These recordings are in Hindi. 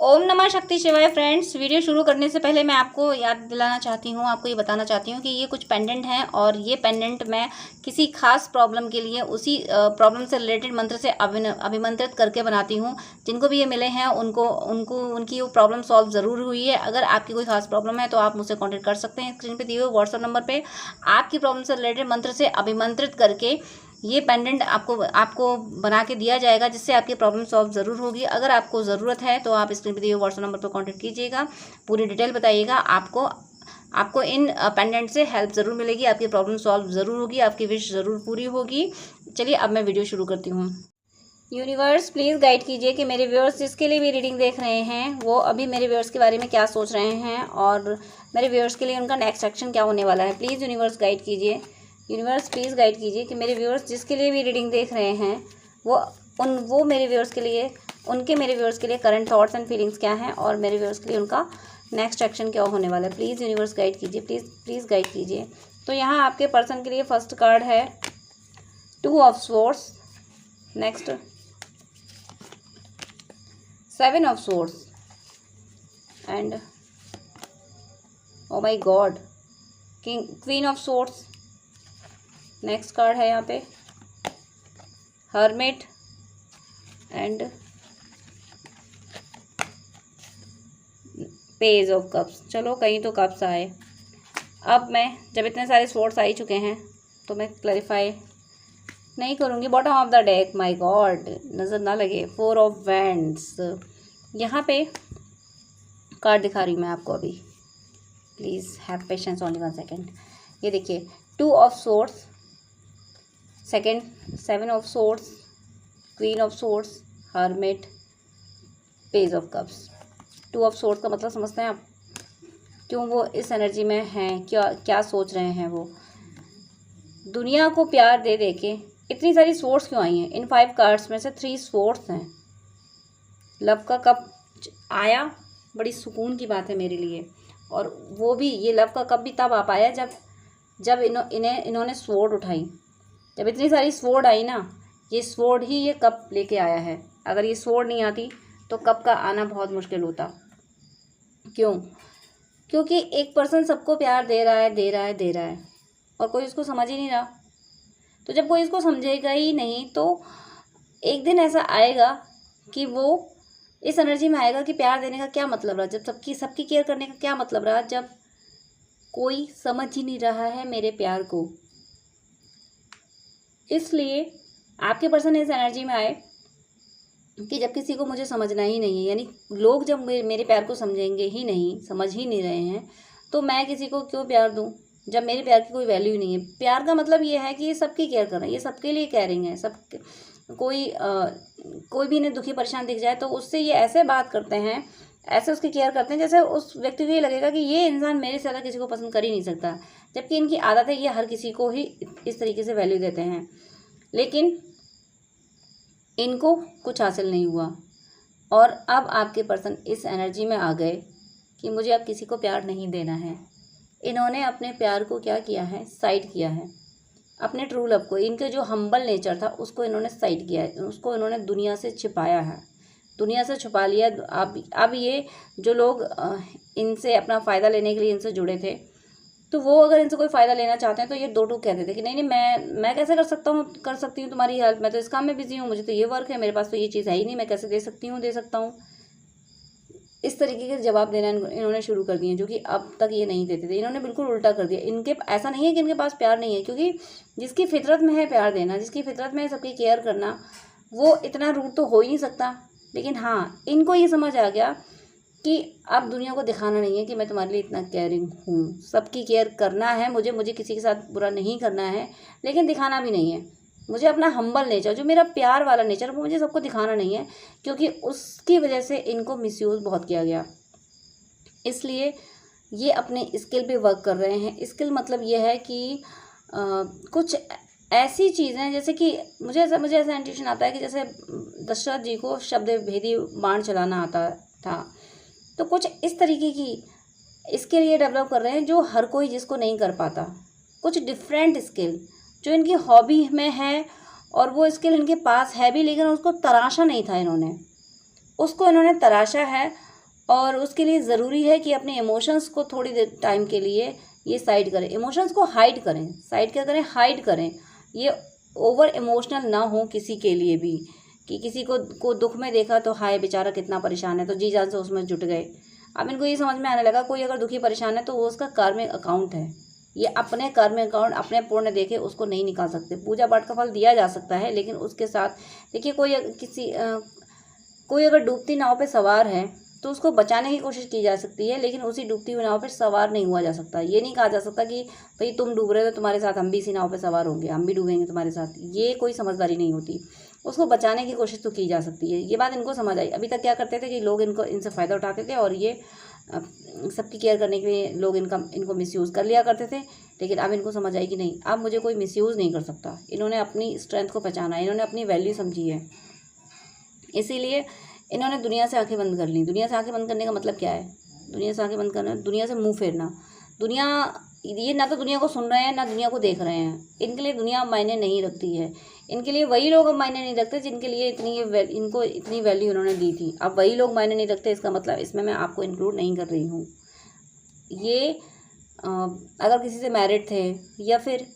ओम नमः शक्ति शिवाय। फ्रेंड्स, वीडियो शुरू करने से पहले मैं आपको याद दिलाना चाहती हूँ, आपको ये बताना चाहती हूँ कि ये कुछ पेंडेंट हैं और ये पेंडेंट मैं किसी खास प्रॉब्लम के लिए उसी प्रॉब्लम से रिलेटेड मंत्र से अभिमंत्रित करके बनाती हूँ। जिनको भी ये मिले हैं उनको उनको उनकी वो प्रॉब्लम सॉल्व ज़रूर हुई है। अगर आपकी कोई खास प्रॉब्लम है तो आप मुझसे कॉन्टेक्ट कर सकते हैं। स्क्रीन पर दिए हुए व्हाट्सअप नंबर पर आपकी प्रॉब्लम से रिलेटेड मंत्र से अभिमंत्रित करके ये पेंडेंट आपको बना के दिया जाएगा, जिससे आपकी प्रॉब्लम सॉल्व ज़रूर होगी। अगर आपको ज़रूरत है तो आप स्क्रीन पर दिए हुए व्हाट्सएप नंबर पर कॉन्टैक्ट कीजिएगा, पूरी डिटेल बताइएगा। आपको इन पेंडेंट से हेल्प ज़रूर मिलेगी, आपकी प्रॉब्लम सॉल्व ज़रूर होगी, आपकी विश ज़रूर पूरी होगी। चलिए अब मैं वीडियो शुरू करती हूँ। यूनिवर्स प्लीज़ गाइड कीजिए कि मेरे व्यूअर्स जिसके लिए भी रीडिंग देख रहे हैं वो अभी मेरे व्यूअर्स के बारे में क्या सोच रहे हैं और मेरे व्यूअर्स के लिए उनका नेक्स्ट एक्शन क्या होने वाला है। प्लीज़ यूनिवर्स गाइड कीजिए। यूनिवर्स प्लीज़ गाइड कीजिए कि मेरे व्यूअर्स जिसके लिए भी रीडिंग देख रहे हैं वो मेरे व्यूअर्स के लिए मेरे व्यूअर्स के लिए करंट थॉट्स एंड फीलिंग्स क्या हैं और मेरे व्यूअर्स के लिए उनका नेक्स्ट एक्शन क्या होने वाला है। प्लीज़ यूनिवर्स गाइड कीजिए, प्लीज़ गाइड कीजिए। तो यहाँ आपके पर्सन के लिए फर्स्ट कार्ड है 2 of swords, next 7 of swords and oh my God queen of swords. Next card है यहाँ पे hermit and page of cups. चलो कहीं तो कप्स आए। अब मैं जब इतने सारे स्वॉर्ड्स आ ही चुके हैं तो मैं क्लैरिफाई नहीं करूँगी। Bottom of the deck, my God, नज़र ना लगे। 4 ऑफ वैंड्स। यहाँ पे कार्ड दिखा रही हूँ मैं आपको अभी, please have patience, only 1 second. ये देखिए 2 of swords, second 7 of swords, queen of swords, hermit, page of cups. 2 of swords का मतलब समझते हैं आप? क्यों वो इस एनर्जी में हैं, क्या सोच रहे हैं वो? दुनिया को प्यार दे दे के इतनी सारी स्वॉर्ड्स क्यों आई हैं? इन 5 कार्ड्स में से 3 स्वॉर्ड्स हैं। लव का कप आया, बड़ी सुकून की बात है मेरे लिए। और वो भी ये लव का कप भी तब आ पाया जब इन्होंने स्वॉर्ड उठाई। जब इतनी सारी स्वॉर्ड आई ना, ये स्वॉर्ड ही ये कप लेके आया है। अगर ये स्वॉर्ड नहीं आती तो कप का आना बहुत मुश्किल होता। क्यों? क्योंकि एक पर्सन सबको प्यार दे रहा है और कोई इसको समझ ही नहीं रहा। तो जब कोई इसको समझेगा ही नहीं तो एक दिन ऐसा आएगा कि वो इस एनर्जी में आएगा कि प्यार देने का क्या मतलब रहा, जब सबकी केयर करने का क्या मतलब रहा, जब कोई समझ ही नहीं रहा है मेरे प्यार को। इसलिए आपके पर्सन इस एनर्जी में आए कि जब किसी को मुझे समझना ही नहीं है, यानी लोग जब मेरे प्यार को समझेंगे ही नहीं, समझ ही नहीं रहे हैं, तो मैं किसी को क्यों प्यार दूं जब मेरे प्यार की कोई वैल्यू ही नहीं है। प्यार का मतलब ये है कि ये सबकी केयर कर रहे हैं, ये सबके लिए केयरिंग है। कोई भी इन्हें दुखी परेशान दिख जाए तो उससे ये ऐसे बात करते हैं, ऐसे उसकी केयर करते हैं जैसे उस व्यक्ति को ये लगेगा कि ये इंसान मेरे से ज़्यादा किसी को पसंद कर ही नहीं सकता। जबकि इनकी आदत है ये हर किसी को ही इस तरीके से वैल्यू देते हैं, लेकिन इनको कुछ हासिल नहीं हुआ। और अब आपके पर्सन इस एनर्जी में आ गए कि मुझे अब किसी को प्यार नहीं देना है। इन्होंने अपने प्यार को क्या किया है, साइड किया है। अपने ट्रू लव को, इनके जो हम्बल नेचर था उसको इन्होंने साइड किया है, उसको इन्होंने दुनिया से छिपाया है, दुनिया से छुपा लिया। अब ये जो लोग इनसे अपना फ़ायदा लेने के लिए इनसे जुड़े थे, तो वो अगर इनसे कोई फ़ायदा लेना चाहते हैं तो ये 2 टूक कहते थे कि नहीं मैं कैसे कर सकती हूँ तुम्हारी हेल्प, मैं तो इस काम में बिजी हूँ, मुझे तो ये वर्क है, मेरे पास तो ये चीज़ है ही नहीं, मैं कैसे दे सकता हूँ। इस तरीके के जवाब देना इन्होंने शुरू कर दिए, जो कि अब तक ये नहीं देते थे। इन्होंने बिल्कुल उल्टा कर दिया। इनके ऐसा नहीं है कि इनके पास प्यार नहीं है, क्योंकि जिसकी फितरत में है प्यार देना, जिसकी फितरत में है सबकी केयर करना, वो इतना रूड तो हो ही नहीं सकता। लेकिन हाँ, इनको ये समझ आ गया कि अब दुनिया को दिखाना नहीं है कि मैं तुम्हारे लिए इतना केयरिंग हूँ। सबकी केयर करना है मुझे किसी के साथ बुरा नहीं करना है, लेकिन दिखाना भी नहीं है। मुझे अपना हम्बल नेचर, जो मेरा प्यार वाला नेचर, वो मुझे सबको दिखाना नहीं है, क्योंकि उसकी वजह से इनको मिसयूज़ बहुत किया गया। इसलिए ये अपने स्किल पे वर्क कर रहे हैं। स्किल मतलब ये है कि कुछ ऐसी चीज़ें, जैसे कि मुझे ऐसा इंट्यूशन आता है कि जैसे दशरथ जी को शब्द भेदी बाण चलाना आता था, तो कुछ इस तरीके की स्किल ये डेवलप कर रहे हैं जो हर कोई जिसको नहीं कर पाता। कुछ डिफरेंट स्किल जो इनकी हॉबी में है और वो स्किल इनके पास है भी, लेकिन उसको तराशा नहीं था इन्होंने, उसको इन्होंने तराशा है और उसके लिए ज़रूरी है कि अपने इमोशंस को थोड़ी देर टाइम के लिए ये साइड करें, इमोशंस को हाइड करें, साइड क्या करें, हाइड करें। ये ओवर इमोशनल ना हो किसी के लिए भी, कि किसी को दुख में देखा तो हाय बेचारा कितना परेशान है, तो जी जान से उसमें जुट गए। अब इनको ये समझ में आने लगा कोई अगर दुखी परेशान है तो वो उसका कार्मिक अकाउंट है, ये अपने कार्मिक अकाउंट अपने पुण्य देके उसको नहीं निकाल सकते। पूजा पाठ का फल दिया जा सकता है, लेकिन उसके साथ देखिए कोई अगर डूबती नाव पे सवार है तो उसको बचाने की कोशिश की जा सकती है, लेकिन उसी डूबती हुई नाव पर सवार नहीं हुआ जा सकता। ये नहीं कहा जा सकता कि भाई तुम डूब रहे हो तो तुम्हारे साथ हम भी इसी नाव पे सवार होंगे, हम भी डूबेंगे तुम्हारे साथ। ये कोई समझदारी नहीं होती। उसको बचाने की कोशिश तो की जा सकती है। ये बात इनको समझ आई। अभी तक क्या करते थे कि लोग इनसे फ़ायदा उठाते थे और ये सबकी केयर करने के लिए लोग इनको मिसयूज़ कर लिया करते थे। लेकिन अब इनको समझ आई कि नहीं, अब मुझे कोई मिसयूज़ नहीं कर सकता। इन्होंने अपनी स्ट्रेंथ को पहचाना, इन्होंने अपनी वैल्यू समझी है, इसीलिए इन्होंने दुनिया से आंखें बंद कर ली। दुनिया से आंखें बंद करने का मतलब क्या है? दुनिया से आंखें बंद करना, दुनिया से मुंह फेरना। दुनिया, ये ना तो दुनिया को सुन रहे हैं ना दुनिया को देख रहे हैं। इनके लिए दुनिया मायने नहीं रखती है। इनके लिए वही लोग अब मायने नहीं रखते जिनके लिए इनको इतनी वैल्यू उन्होंने दी थी। अब वही लोग मायने नहीं रखते, इसका मतलब इसमें मैं आपको इंक्लूड नहीं कर रही हूँ। ये अगर किसी से मैरिड थे या फिर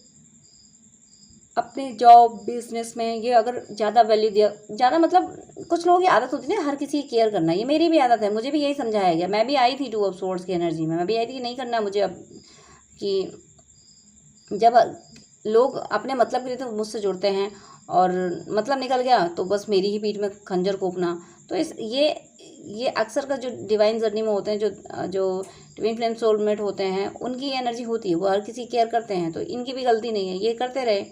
अपने जॉब बिजनेस में ये अगर ज़्यादा वैल्यू दिया, ज़्यादा मतलब कुछ लोगों की आदत होती है ना हर किसी की केयर करना। ये मेरी भी आदत है, मुझे भी यही समझाया गया। मैं भी आई थी 2 ऑफ सोर्ड्स की एनर्जी में, मैं भी आई थी कि नहीं करना मुझे अब, कि जब लोग अपने मतलब के लिए तो मुझसे जुड़ते हैं और मतलब निकल गया तो बस मेरी ही पीठ में खंजर कोपना। तो ये अक्सर का जो डिवाइन जर्नी में होते हैं, जो ट्विन फ्लेम सोलमेट होते हैं, उनकी एनर्जी होती है। वो हर किसी केयर करते हैं, तो इनकी भी गलती नहीं है, ये करते रहे।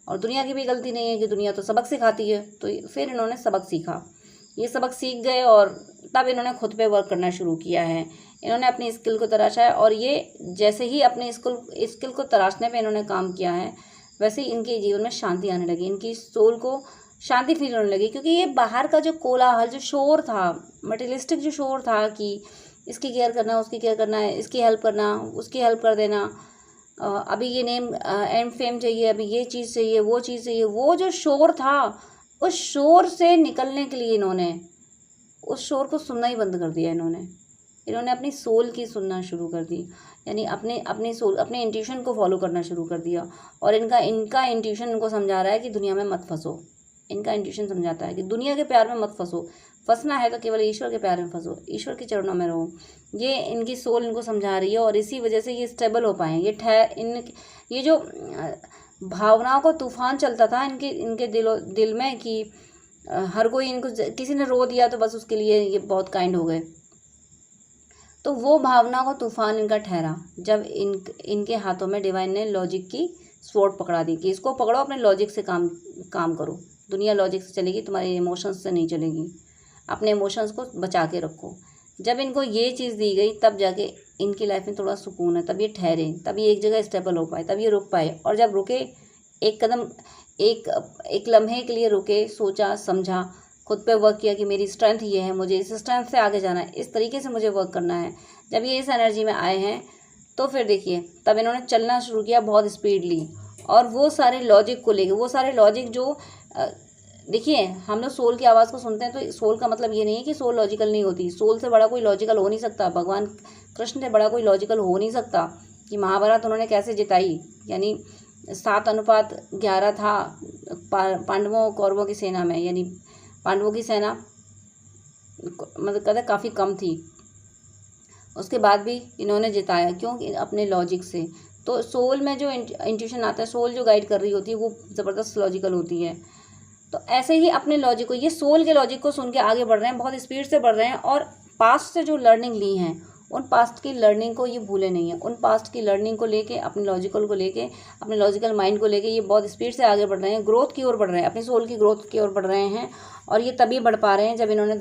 और दुनिया की भी गलती नहीं है कि दुनिया तो सबक सिखाती है। तो फिर इन्होंने सबक सीखा, ये सबक सीख गए और तब इन्होंने खुद पे वर्क करना शुरू किया है। इन्होंने अपनी स्किल को तराशा है और ये जैसे ही अपने स्किल को तराशने पे इन्होंने काम किया है, वैसे ही इनके जीवन में शांति आने लगी, इनकी सोल को शांति फील होने लगी। क्योंकि ये बाहर का जो कोलाहल, जो शोर था, मटेरियलिस्टिक जो शोर था कि इसकी केयर करना, उसकी केयर करना है, इसकी हेल्प करना, उसकी हेल्प कर देना, अभी ये नेम एंड फेम चाहिए, अभी ये चीज़ चाहिए, वो चीज़ चाहिए, वो जो शोर था, उस शोर से निकलने के लिए इन्होंने उस शोर को सुनना ही बंद कर दिया। इन्होंने अपनी सोल की सुनना शुरू कर दी, यानी अपने सोल, अपने इंट्यूशन को फॉलो करना शुरू कर दिया। और इनका इंट्यूशन इनको समझा रहा है कि दुनिया में मत फंसो। इनका इंट्यूशन समझाता है कि दुनिया के प्यार में मत फंसो, फंसना है तो केवल ईश्वर के प्यार में फंसो, ईश्वर के चरणों में रहो। ये इनकी सोल इनको समझा रही है और इसी वजह से ये स्टेबल हो पाए। ये जो भावनाओं का तूफान चलता था इनके दिल में कि हर कोई इनको, किसी ने रो दिया तो बस उसके लिए ये बहुत काइंड हो गए, तो वो भावनाओं का तूफान इनका ठहरा जब इनके हाथों में डिवाइन ने लॉजिक की स्वॉर्ड पकड़ा दी कि इसको पकड़ो, अपने लॉजिक से काम करो। दुनिया लॉजिक से चलेगी, तुम्हारे इमोशंस से नहीं चलेगी। अपने इमोशंस को बचा के रखो। जब इनको ये चीज़ दी गई तब जाके इनकी लाइफ में थोड़ा सुकून है, तब ये ठहरे, तब ये एक जगह स्टेबल हो पाए, तब ये रुक पाए। और जब रुके, एक कदम, एक लम्हे के लिए रुके, सोचा समझा, खुद पे वर्क किया कि मेरी स्ट्रेंथ ये है, मुझे इस स्ट्रेंथ से आगे जाना है, इस तरीके से मुझे वर्क करना है। जब ये इस एनर्जी में आए हैं तो फिर देखिए तब इन्होंने चलना शुरू किया बहुत स्पीडली। और वो सारे लॉजिक को लेके, वो सारे लॉजिक जो देखिए हम लोग सोल की आवाज़ को सुनते हैं, तो सोल का मतलब ये नहीं है कि सोल लॉजिकल नहीं होती। सोल से बड़ा कोई लॉजिकल हो नहीं सकता, भगवान कृष्ण से बड़ा कोई लॉजिकल हो नहीं सकता। कि महाभारत उन्होंने कैसे जिताई, यानी 7:11 था पांडवों कौरवों की सेना में, यानी पांडवों की सेना मतलब कहते काफ़ी कम थी, उसके बाद भी इन्होंने जिताया। क्यों? अपने लॉजिक से। तो सोल में जो इंट्यूशन आता है, सोल जो गाइड कर रही होती है, वो ज़बरदस्त लॉजिकल होती है। तो ऐसे ही अपने लॉजिक को, ये सोल के लॉजिक को सुन के आगे बढ़ रहे हैं, बहुत स्पीड से बढ़ रहे हैं। और पास्ट से जो लर्निंग ली हैं, उन पास्ट की लर्निंग को ये भूले नहीं हैं। उन पास्ट की लर्निंग को लेके, अपने लॉजिकल को लेके, अपने लॉजिकल माइंड को लेके ये बहुत स्पीड से आगे बढ़ रहे हैं, ग्रोथ की ओर बढ़ रहे हैं, अपनी सोल की ग्रोथ की ओर बढ़ रहे हैं। और ये तभी बढ़ पा रहे हैं जब इन्होंने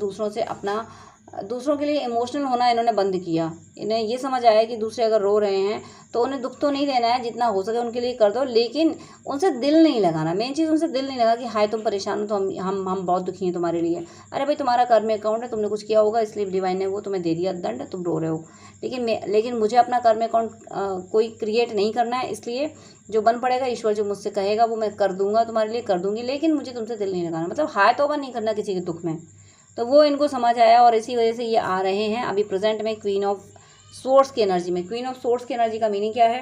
दूसरों के लिए इमोशनल होना इन्होंने बंद किया। इन्हें ये समझ आया कि दूसरे अगर रो रहे हैं तो उन्हें दुख तो नहीं देना है, जितना हो सके उनके लिए कर दो, लेकिन उनसे दिल नहीं लगाना। मेन चीज़, उनसे दिल नहीं लगा कि हाय तुम परेशान हो तो हम बहुत दुखी हैं तुम्हारे लिए। अरे भाई, तुम्हारा कर्म अकाउंट है, तुमने कुछ किया होगा इसलिए डिवाइन ने वो तुम्हें दे दिया दंड, तुम रो रहे हो। लेकिन मुझे अपना कर्म अकाउंट कोई क्रिएट नहीं करना है, इसलिए जो बन पड़ेगा, ईश्वर जो मुझसे कहेगा वो मैं कर दूंगा, तुम्हारे लिए कर दूंगी, लेकिन मुझे तुमसे दिल नहीं लगाना। मतलब हाय तौबा नहीं करना किसी के दुख में। तो वो इनको समझ आया और इसी वजह से ये आ रहे हैं अभी प्रेजेंट में क्वीन ऑफ सोर्स की एनर्जी में। क्वीन ऑफ सोर्स की एनर्जी का मीनिंग क्या है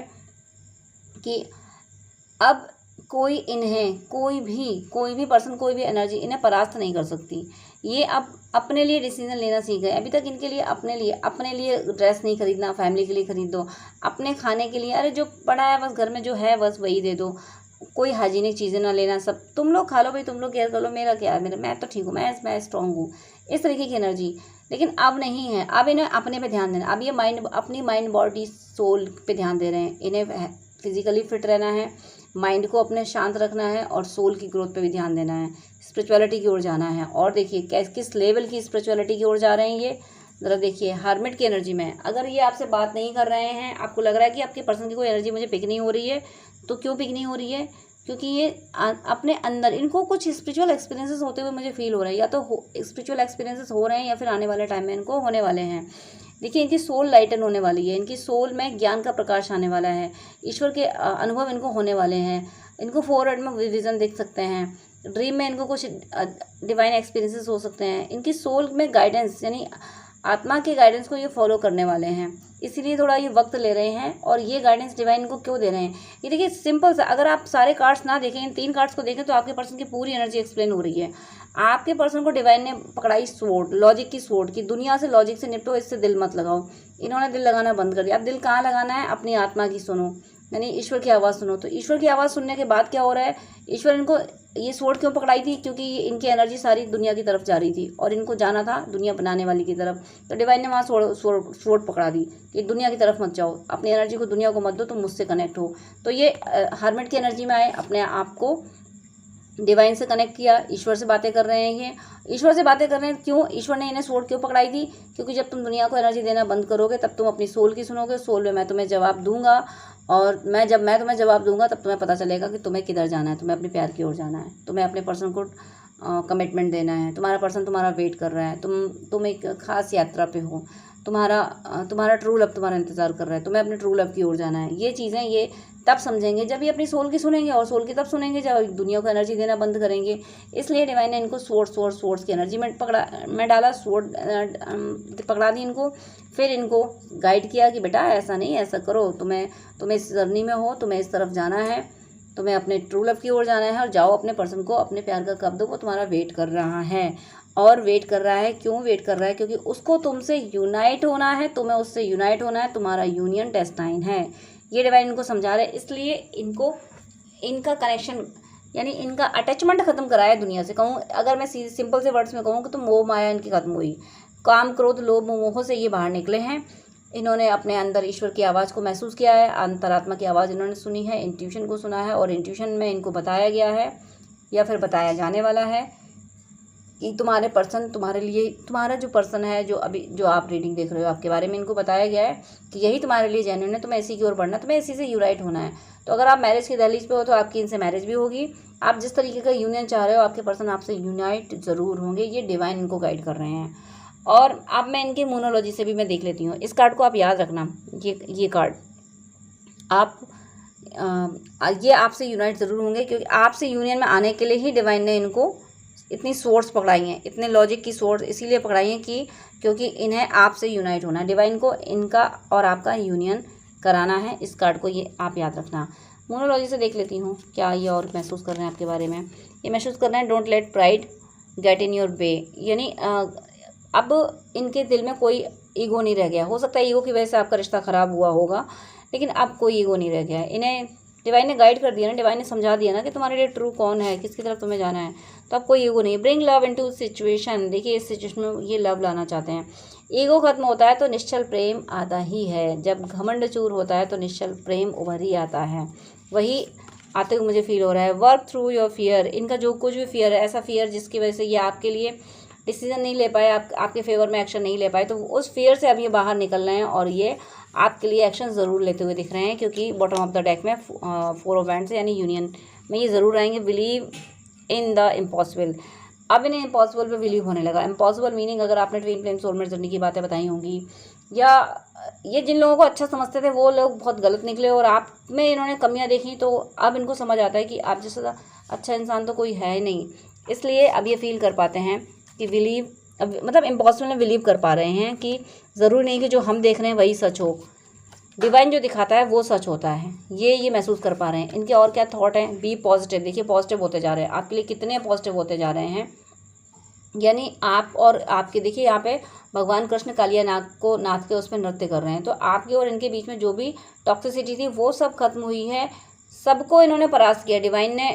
कि अब कोई भी पर्सन, कोई भी एनर्जी इन्हें परास्त नहीं कर सकती। ये अब अपने लिए डिसीजन लेना सीख गए। अभी तक इनके लिए अपने लिए ड्रेस नहीं खरीदना, फैमिली के लिए खरीद दो, अपने खाने के लिए अरे जो पड़ा है बस घर में जो है बस वही दे दो, कोई हाइजीनिक चीज़ें ना लेना, सब तुम लोग खा लो भाई, तुम लोग केयर कर लो, मेरा क्या है, मैं तो ठीक हूँ, मैं स्ट्रांग हूँ, इस तरीके की एनर्जी। लेकिन अब नहीं है, अब इन्हें अपने पे ध्यान देना। अब ये अपनी माइंड बॉडी सोल पे ध्यान दे रहे हैं। इन्हें फिजिकली फिट रहना है, माइंड को अपने शांत रखना है और सोल की ग्रोथ पे भी ध्यान देना है, स्पिरिचुअलिटी की ओर जाना है। और देखिए किस लेवल की स्पिरिचुअलिटी की ओर जा रहे हैं ये ज़रा देखिए। हार्मिट की एनर्जी में अगर ये आपसे बात नहीं कर रहे हैं, आपको लग रहा है कि आपके पर्सन की कोई एनर्जी मुझे पिक नहीं हो रही है, तो क्यों पिक नहीं हो रही है? क्योंकि ये अपने अंदर इनको कुछ स्पिरिचुअल एक्सपीरियंसेस होते हुए मुझे फील हो रहा है, या तो स्पिरिचुअल एक्सपीरियंसेस हो रहे हैं या फिर आने वाले टाइम में इनको होने वाले हैं। देखिए इनकी सोल लाइटन होने वाली है, इनकी सोल में ज्ञान का प्रकाश आने वाला है, ईश्वर के अनुभव इनको होने वाले हैं। इनको फॉरवर्ड में विजन देख सकते हैं, ड्रीम में इनको कुछ डिवाइन एक्सपीरियंसेस हो सकते हैं। इनकी सोल में गाइडेंस यानी आत्मा के गाइडेंस को ये फॉलो करने वाले हैं, इसीलिए थोड़ा ये वक्त ले रहे हैं। और ये गाइडेंस डिवाइन इनको क्यों दे रहे हैं, ये देखिए सिंपल सा, अगर आप सारे कार्ड्स ना देखें, इन 3 कार्ड्स को देखें तो आपके पर्सन की पूरी एनर्जी एक्सप्लेन हो रही है। आपके पर्सन को डिवाइन ने पकड़ाई स्वॉर्ड, लॉजिक की स्वॉर्ड की, दुनिया से लॉजिक से निपटो, इससे दिल मत लगाओ। इन्होंने दिल लगाना बंद कर दिया। अब दिल कहाँ लगाना है? अपनी आत्मा की सुनो, यानी ईश्वर की आवाज़ सुनो। तो ईश्वर की आवाज़ सुनने के बाद क्या हो रहा है, ईश्वर इनको ये स्वॉर्ड क्यों पकड़ाई थी? क्योंकि इनकी एनर्जी सारी दुनिया की तरफ जा रही थी और इनको जाना था दुनिया बनाने वाली की तरफ। तो डिवाइन ने वहाँ स्वॉर्ड पकड़ा दी कि दुनिया की तरफ मत जाओ, अपनी एनर्जी को दुनिया को मत दो, तुम मुझसे कनेक्ट हो। तो ये हर्मिट की एनर्जी में आए, अपने आप को डिवाइन से कनेक्ट किया, ईश्वर से बातें कर रहे हैं। ये ईश्वर से बातें कर रहे हैं, क्यों? ईश्वर ने इन्हें स्वॉर्ड क्यों पकड़ाई थी? क्योंकि जब तुम दुनिया को एनर्जी देना बंद करोगे तब तुम अपनी सोल की सुनोगे, सोल में मैं तुम्हें जवाब दूंगा, और जब मैं तुम्हें जवाब दूंगा तब तुम्हें पता चलेगा कि तुम्हें किधर जाना है, तुम्हें अपने प्यार की ओर जाना है, तुम्हें अपने पर्सन को कमिटमेंट देना है। तुम्हारा पर्सन तुम्हारा वेट कर रहा है, तुम एक खास यात्रा पे हो, तुम्हारा ट्रू लव तुम्हारा इंतज़ार कर रहा है, तुम्हें अपने ट्रू लव की ओर जाना है। ये चीज़ें ये तब समझेंगे जब ये अपनी सोल की सुनेंगे, और सोल की तब सुनेंगे जब दुनिया को एनर्जी देना बंद करेंगे। इसलिए डिवाइन ने इनको सोर्स की एनर्जी में डाला, पकड़ा दी इनको। फिर इनको गाइड किया कि बेटा ऐसा नहीं, ऐसा करो, तुम्हें इस जर्नी में हो, तुम्हें इस तरफ जाना है, तुम्हें अपने ट्रू लव की ओर जाना है, और जाओ अपने पर्सन को अपने प्यार का कप दो, वो तुम्हारा वेट कर रहा है। और वेट कर रहा है, क्यों वेट कर रहा है? क्योंकि उसको तुमसे यूनाइट होना है, तुम्हें उससे यूनाइट होना है, तुम्हारा यूनियन डेस्टाइन है। ये डिवाइन इनको समझा रहे हैं, इसलिए इनको इनका कनेक्शन यानी इनका अटैचमेंट खत्म कराया दुनिया से। कहूँ अगर मैं सिंपल से वर्ड्स में कहूँ कि तो मोह माया इनकी खत्म हुई, काम क्रोध लोभ मोह से ये बाहर निकले हैं। इन्होंने अपने अंदर ईश्वर की आवाज़ को महसूस किया है, अंतरात्मा की आवाज़ इन्होंने सुनी है, इंट्यूशन को सुना है, और इंट्यूशन में इनको बताया गया है या फिर बताया जाने वाला है कि तुम्हारे पर्सन तुम्हारे लिए, तुम्हारा जो पर्सन है जो आप रीडिंग देख रहे हो, आपके बारे में इनको बताया गया है कि यही तुम्हारे लिए जेन्युइन है, तुम्हें इसी की ओर बढ़ना, तुम्हें इसी से यूनाइट होना है। तो अगर आप मैरिज की दहलीज पे हो तो आपकी इनसे मैरिज भी होगी। आप जिस तरीके का यूनियन चाह रहे हो आपके पर्सन आपसे यूनाइट ज़रूर होंगे। ये डिवाइन इनको गाइड कर रहे हैं। और अब मैं इनकी मोनोलॉजी से भी मैं देख लेती हूँ। इस कार्ड को आप याद रखना, ये कार्ड ये आपसे यूनाइट ज़रूर होंगे, क्योंकि आपसे यूनियन में आने के लिए ही डिवाइन ने इनको इतनी सोर्स पकड़ाई हैं, इतने लॉजिक की सोर्स इसीलिए पकड़ाई हैं कि क्योंकि इन्हें आपसे यूनाइट होना है। डिवाइन को इनका और आपका यूनियन कराना है। इस कार्ड को ये आप याद रखना। मोनोलॉजी से देख लेती हूँ क्या ये और महसूस कर रहे हैं आपके बारे में। ये महसूस कर रहे हैं don't let pride get in your way, यानी अब इनके दिल में कोई ईगो नहीं रह गया। हो सकता है ईगो की वजह से आपका रिश्ता ख़राब हुआ होगा, लेकिन अब कोई ईगो नहीं रह गया है। इन्हें डिवाइन ने गाइड कर दिया ना, डिवाइन ने समझा दिया ना कि तुम्हारे लिए ट्रू कौन है, किसकी तरफ तुम्हें जाना है। तो अब कोई ईगो नहीं। ब्रिंग लव इनटू सिचुएशन, देखिए इस सिचुएशन में ये लव लाना चाहते हैं। ईगो खत्म होता है तो निश्चल प्रेम आता ही है। जब घमंड चूर होता है तो निश्चल प्रेम उभर ही आता है। वही आते हुए मुझे फील हो रहा है। वर्क थ्रू योर फियर, इनका जो कुछ भी फियर है, ऐसा फियर जिसकी वजह से ये आपके लिए डिसीजन नहीं ले पाए, आपके फेवर में एक्शन नहीं ले पाए, तो उस फियर से अब ये बाहर निकल रहे हैं और ये आपके लिए एक्शन ज़रूर लेते हुए दिख रहे हैं। क्योंकि बॉटम ऑफ द डेक में 4 ऑफ वैंड्स यानी यूनियन में ये ज़रूर आएंगे। बिलीव इन द इम्पॉसिबल, अब इन्हें इम्पॉसिबल पे बिलीव होने लगा। इम्पॉसिबल मीनिंग अगर आपने ट्विन फ्लेम सोलमेट जर्नी की बातें बताई होंगी, या ये जिन लोगों को अच्छा समझते थे वो लोग बहुत गलत निकले और आप में इन्होंने कमियां देखी, तो अब इनको समझ आता है कि आप जैसा अच्छा इंसान तो कोई है ही नहीं। इसलिए अब ये फील कर पाते हैं कि बिलीव मतलब इम्पॉसिबल में बिलीव कर पा रहे हैं कि ज़रूरी नहीं कि जो हम देख रहे हैं वही सच हो, डिवाइन जो दिखाता है वो सच होता है, ये महसूस कर पा रहे हैं। इनके और क्या थॉट हैं? B positive. देखिए पॉजिटिव होते जा रहे हैं, आपके लिए कितने पॉजिटिव होते जा रहे हैं। यानी आप और आपके, देखिए यहाँ पे भगवान कृष्ण कालिया नाथ के उस पर नृत्य कर रहे हैं, तो आपके और इनके बीच में जो भी टॉक्सिसिटी थी वो सब खत्म हुई है। सबको इन्होंने परास्त किया, डिवाइन ने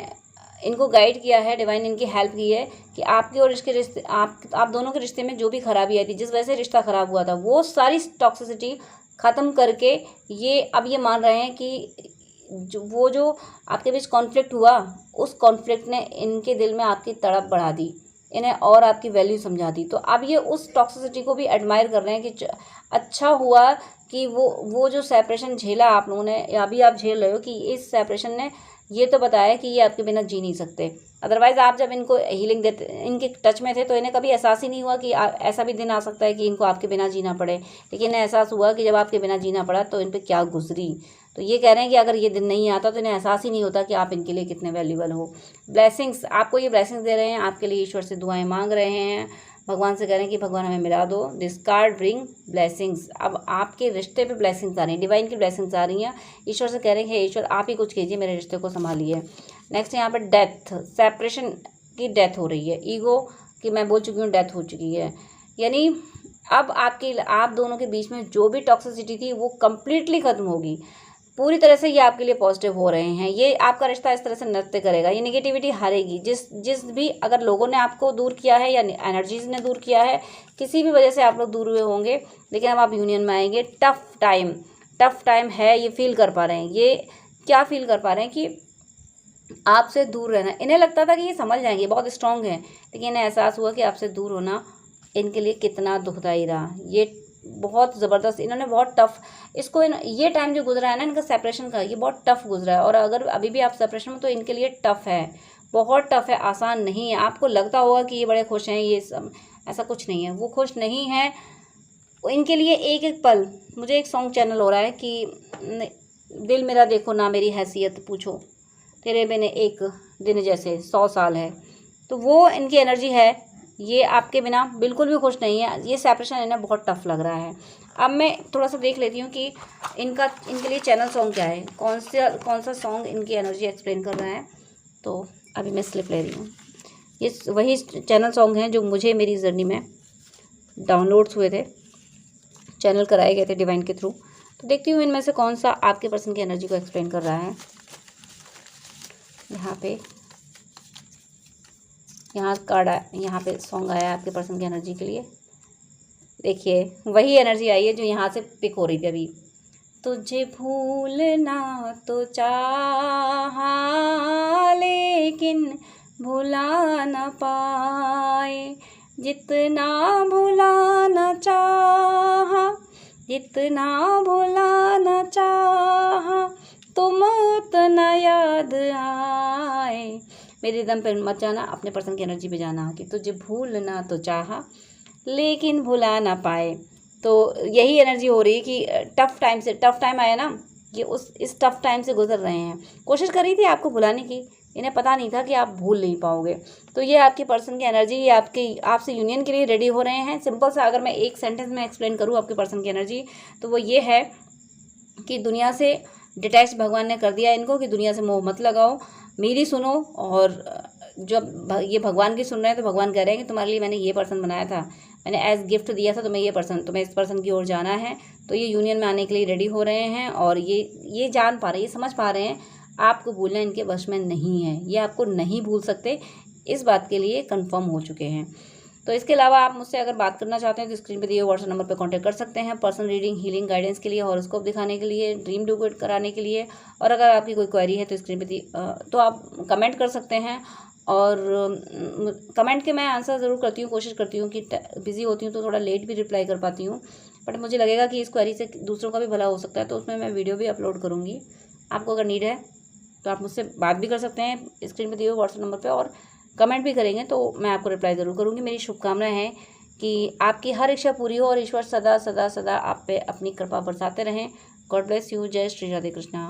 इनको गाइड किया है, डिवाइन इनकी हेल्प की है कि आपके और इसके रिश्ते, आप दोनों के रिश्ते में जो भी खराबी आई थी, जिस वजह से रिश्ता खराब हुआ था, वो सारी टॉक्सिसिटी ख़त्म करके ये अब ये मान रहे हैं कि जो आपके बीच कॉन्फ्लिक्ट हुआ, उस कॉन्फ्लिक्ट ने इनके दिल में आपकी तड़प बढ़ा दी, इन्हें और आपकी वैल्यू समझा दी। तो अब ये उस टॉक्सिसिटी को भी एडमायर कर रहे हैं कि अच्छा हुआ कि वो जो सेपरेशन झेला आप लोगों ने, अभी आप झेल रहे हो, कि इस सेपरेशन ने ये तो बताया कि ये आपके बिना जी नहीं सकते। अदरवाइज़ आप जब इनको हीलिंग देते, इनके टच में थे, तो इन्हें कभी एहसास ही नहीं हुआ कि ऐसा भी दिन आ सकता है कि इनको आपके बिना जीना पड़े। लेकिन इन्हें एहसास हुआ कि जब आपके बिना जीना पड़ा तो इन पर क्या गुजरी। तो ये कह रहे हैं कि अगर ये दिन नहीं आता तो इन्हें एहसास ही नहीं होता कि आप इनके लिए कितने वैल्यूबल हो। ब्लेसिंग्स, आपको ये ब्लेसिंग्स दे रहे हैं, आपके लिए ईश्वर से दुआएं मांग रहे हैं, भगवान से कह रहे हैं कि भगवान हमें मिला दो। दिस कार्ड ब्रिंग ब्लेसिंग्स, अब आपके रिश्ते पे ब्लेसिंग्स आ रही हैं, डिवाइन की ब्लेसिंग्स आ रही हैं। ईश्वर से कह रहे हैं कि ईश्वर आप ही कुछ कीजिए, मेरे रिश्ते को संभालिए। नेक्स्ट यहाँ पे डेथ, सेपरेशन की डेथ हो रही है, ईगो की मैं बोल चुकी हूँ डेथ हो चुकी है। यानी अब आप दोनों के बीच में जो भी टॉक्सिसिटी थी वो कम्प्लीटली ख़त्म होगी, पूरी तरह से ये आपके लिए पॉजिटिव हो रहे हैं। ये आपका रिश्ता इस तरह से नृत्य करेगा, ये नेगेटिविटी हारेगी। जिस भी अगर लोगों ने आपको दूर किया है या एनर्जीज ने दूर किया है, किसी भी वजह से आप लोग दूर हुए होंगे, लेकिन अब आप यूनियन में आएंगे। टफ टाइम है, ये फील कर पा रहे हैं। ये क्या फील कर पा रहे हैं कि आपसे दूर रहना, इन्हें लगता था कि ये समझ जाएंगे, बहुत स्ट्रांग हैं, लेकिन इन्हें एहसास हुआ कि आपसे दूर होना इनके लिए कितना दुखदाई रहा। ये बहुत ज़बरदस्त, इन्होंने बहुत टफ ये टाइम जो गुजरा है ना इनका सेपरेशन का, ये बहुत टफ गुजरा है। और अगर अभी भी आप सेपरेशन में, तो इनके लिए टफ है, बहुत टफ है, आसान नहीं है। आपको लगता होगा कि ये बड़े खुश हैं, ये सब, ऐसा कुछ नहीं है, वो खुश नहीं है। इनके लिए एक एक पल, मुझे एक सॉन्ग चैनल हो रहा है कि दिल मेरा देखो ना मेरी हैसियत पूछो, तेरे बिन एक दिन जैसे 100 साल है। तो वो इनकी एनर्जी है, ये आपके बिना बिल्कुल भी खुश नहीं है। ये सेपरेशन इन्हें बहुत टफ लग रहा है। अब मैं थोड़ा सा देख लेती हूँ कि इनके लिए चैनल सॉन्ग क्या है, कौन सा सॉन्ग इनकी एनर्जी एक्सप्लेन कर रहा है। तो अभी मैं स्लिप ले रही हूँ। ये वही चैनल सॉन्ग हैं जो मुझे मेरी जर्नी में डाउनलोड्स हुए थे, चैनल कराए गए थे डिवाइन के थ्रू। तो देखती हूँ इनमें से कौन सा आपके पर्सन की एनर्जी को एक्सप्लेन कर रहा है। यहाँ कार्ड यहाँ पे सॉन्ग आया आपके पर्सन की एनर्जी के लिए। देखिए वही एनर्जी आई है जो यहाँ से पिक हो रही थी अभी। तुझे भूलना तो चाहा लेकिन भुला न पाए, जितना भुलाना चाहा, जितना भुलाना चाहा, तुम उतना याद आए। मेरे दम पर मत जाना, अपने पर्सन की एनर्जी पे जाना कि तुझे भूलना तो चाहा लेकिन भुला ना पाए। तो यही एनर्जी हो रही है कि टफ टाइम आया ना, ये इस टफ टाइम से गुजर रहे हैं। कोशिश कर रही थी आपको भुलाने की, इन्हें पता नहीं था कि आप भूल नहीं पाओगे। तो ये आपके पर्सन की एनर्जी, ये आपसे यूनियन के लिए रेडी हो रहे हैं। सिंपल सा अगर मैं एक सेंटेंस में एक्सप्लेन करूँ आपके पर्सन की एनर्जी, तो वो ये है कि दुनिया से डिटैच भगवान ने कर दिया इनको, कि दुनिया से मोह मत लगाओ, मेरी सुनो। और जब ये भगवान की सुन रहे हैं तो भगवान कह रहे हैं कि तुम्हारे लिए मैंने ये पर्सन बनाया था, मैंने एज गिफ्ट दिया था तुम्हें इस पर्सन की ओर जाना है। तो ये यूनियन में आने के लिए रेडी हो रहे हैं, और ये जान पा रहे हैं, ये समझ पा रहे हैं आपको भूलना इनके वश में नहीं है, ये आपको नहीं भूल सकते, इस बात के लिए कंफर्म हो चुके हैं। तो इसके अलावा आप मुझसे अगर बात करना चाहते हैं तो स्क्रीन पे दिए व्हाट्सएप नंबर पे कांटेक्ट कर सकते हैं, पर्सनल रीडिंग, हीलिंग, गाइडेंस के लिए, हॉरोस्कोप दिखाने के लिए, ड्रीम डुगेट कराने के लिए। और अगर आपकी कोई क्वेरी है तो स्क्रीन पे तो आप कमेंट कर सकते हैं, और कमेंट के मैं आंसर ज़रूर करती हूँ, कोशिश करती हूँ कि बिज़ी होती हूँ तो थोड़ा लेट भी रिप्लाई कर पाती हूँ, बट मुझे लगेगा कि इस क्वेरी से दूसरों का भी भला हो सकता है, तो उसमें मैं वीडियो भी अपलोड करूँगी। आपको अगर नीड है तो आप मुझसे बात भी कर सकते हैं स्क्रीन पे दिए हुए व्हाट्सएप नंबर पे, और कमेंट भी करेंगे तो मैं आपको रिप्लाई ज़रूर करूँगी। मेरी शुभकामनाएं हैं कि आपकी हर इच्छा पूरी हो और ईश्वर सदा सदा सदा आप पे अपनी कृपा बरसाते रहें। God bless you. जय श्री राधे कृष्णा।